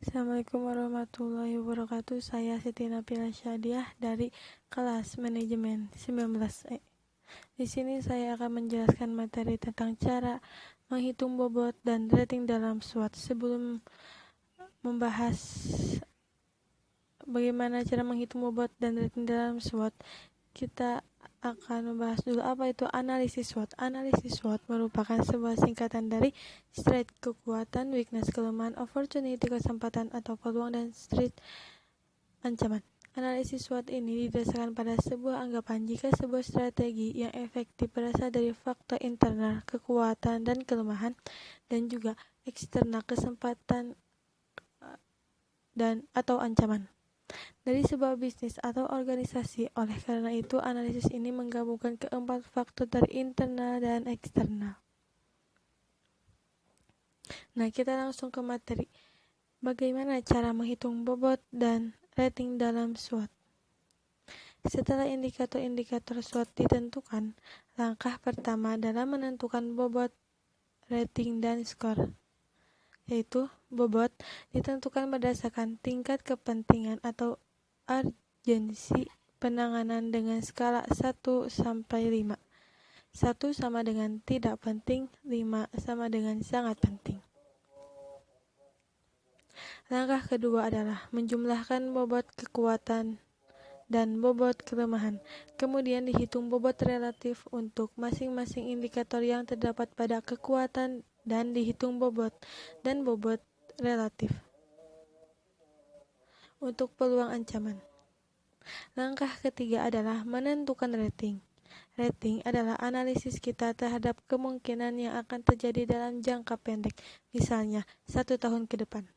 Assalamualaikum warahmatullahi wabarakatuh. Saya Siti Nabila Syadiah dari kelas manajemen 19E. Di sini saya akan menjelaskan materi tentang cara menghitung bobot dan rating dalam SWOT. Sebelum membahas bagaimana cara menghitung bobot dan rating dalam SWOT, kita akan membahas dulu apa itu analisis SWOT. Analisis SWOT merupakan sebuah singkatan dari strength, kekuatan, weakness, kelemahan, opportunity, kesempatan atau peluang, dan threat, ancaman. Analisis SWOT ini didasarkan pada sebuah anggapan jika sebuah strategi yang efektif berasal dari faktor internal, kekuatan dan kelemahan, dan juga eksternal, kesempatan dan atau ancaman dari sebuah bisnis atau organisasi. Oleh karena itu, analisis ini menggabungkan keempat faktor dari internal dan eksternal. Nah, kita langsung ke materi. Bagaimana cara menghitung bobot dan rating dalam SWOT? Setelah indikator-indikator SWOT ditentukan, langkah pertama dalam menentukan bobot, rating, dan skor, yaitu bobot ditentukan berdasarkan tingkat kepentingan atau urgensi penanganan dengan skala 1 sampai 5. 1 sama dengan tidak penting, 5 sama dengan sangat penting. Langkah kedua adalah menjumlahkan bobot kekuatan dan bobot kelemahan. Kemudian dihitung bobot relatif untuk masing-masing indikator yang terdapat pada kekuatan dan dihitung bobot dan bobot relatif untuk peluang ancaman. Langkah ketiga adalah menentukan rating. Rating adalah analisis kita terhadap kemungkinan yang akan terjadi dalam jangka pendek, misalnya 1 tahun ke depan.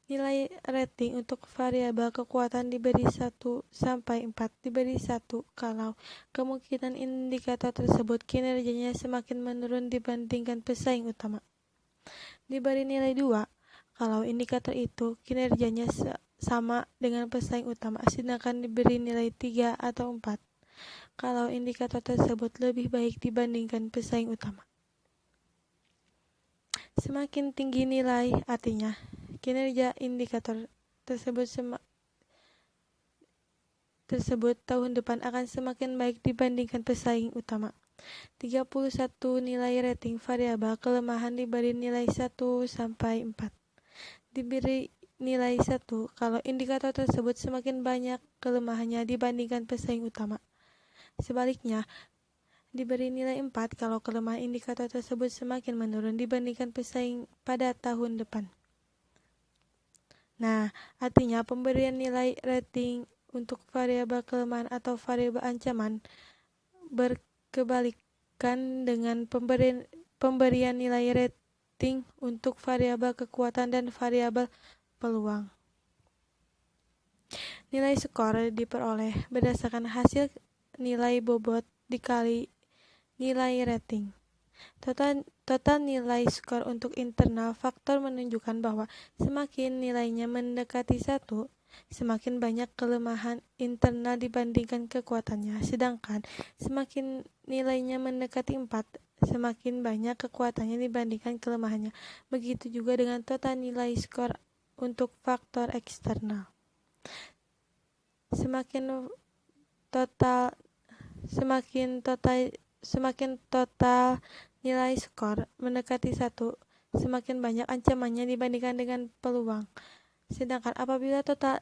Nilai rating untuk variabel kekuatan diberi 1 sampai 4, diberi 1 kalau kemungkinan indikator tersebut kinerjanya semakin menurun dibandingkan pesaing utama. Diberi nilai 2 kalau indikator itu kinerjanya sama dengan pesaing utama, sedangkan diberi nilai 3 atau 4 kalau indikator tersebut lebih baik dibandingkan pesaing utama. Semakin tinggi nilai, artinya kinerja indikator tersebut tahun depan akan semakin baik dibandingkan pesaing utama. 31 nilai rating variabel kelemahan diberi nilai 1 sampai 4. Diberi nilai 1 kalau indikator tersebut semakin banyak kelemahannya dibandingkan pesaing utama. Sebaliknya, diberi nilai 4 kalau kelemahan indikator tersebut semakin menurun dibandingkan pesaing pada tahun depan. Nah, artinya pemberian nilai rating untuk variabel kelemahan atau variabel ancaman berkebalikan dengan pemberian nilai rating untuk variabel kekuatan dan variabel peluang. Nilai skor diperoleh berdasarkan hasil nilai bobot dikali nilai rating. Total nilai skor untuk internal faktor menunjukkan bahwa semakin nilainya mendekati 1, semakin banyak kelemahan internal dibandingkan kekuatannya. Sedangkan semakin nilainya mendekati 4, semakin banyak kekuatannya dibandingkan kelemahannya. Begitu juga dengan total nilai skor untuk faktor eksternal. Semakin total nilai skor mendekati 1, semakin banyak ancamannya dibandingkan dengan peluang. Sedangkan apabila total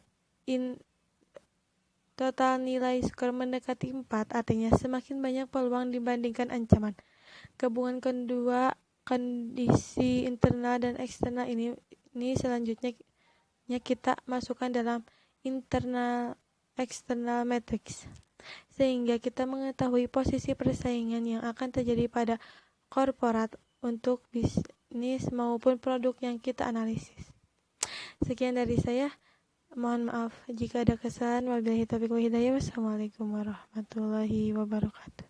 nilai skor mendekati 4, artinya semakin banyak peluang dibandingkan ancaman. Gabungan kedua kondisi internal dan eksternal ini selanjutnya kita masukkan dalam internal external matrix, sehingga kita mengetahui posisi persaingan yang akan terjadi pada korporat untuk bisnis maupun produk yang kita analisis. Sekian dari saya. Mohon maaf jika ada kesalahan. Wabillahi taufiq wal hidayah. Wassalamualaikum warahmatullahi wabarakatuh.